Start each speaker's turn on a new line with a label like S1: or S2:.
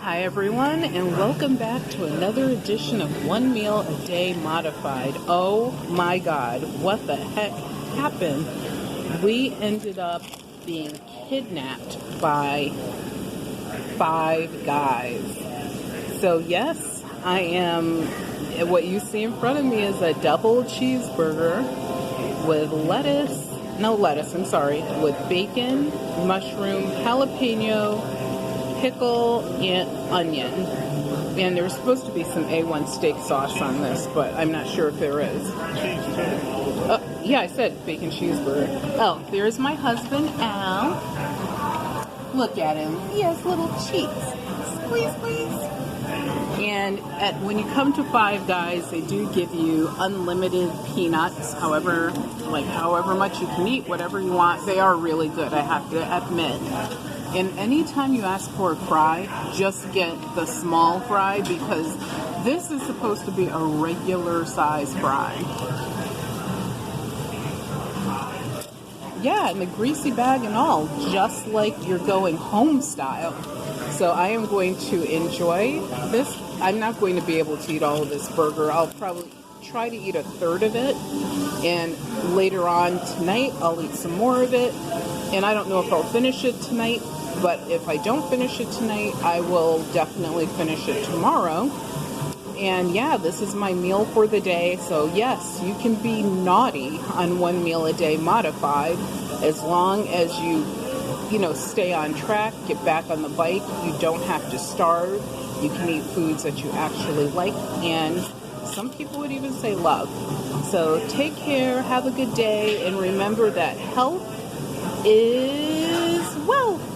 S1: Hi everyone, and welcome back to another edition of One Meal a Day Modified. Oh my God, what the heck happened? We ended up being kidnapped by 5 guys. So yes, I am, what you see in front of me is a double cheeseburger with with bacon, mushroom, jalapeno, pickle, and onion. And there's supposed to be some A1 steak sauce on this, but I'm not sure if there is. Yeah, I said bacon cheeseburger. Oh, there's my husband, Al. Look at him. He has little cheeks. Squeeze, squeeze. And when you come to Five Guys, they do give you unlimited peanuts, however much you can eat, whatever you want. They are really good, I have to admit. And anytime you ask for a fry, just get the small fry because this is supposed to be a regular size fry. Yeah, and the greasy bag and all, just like you're going home style. So I am going to enjoy this. I'm not going to be able to eat all of this burger. I'll probably try to eat a third of it. And later on tonight, I'll eat some more of it. And I don't know if I'll finish it tonight. But if I don't finish it tonight, I will definitely finish it tomorrow. And yeah, this is my meal for the day. So yes, you can be naughty on One Meal a Day Modified as long as you stay on track, get back on the bike. You don't have to starve. You can eat foods that you actually like. And some people would even say love. So take care, have a good day, and remember that health is wealth.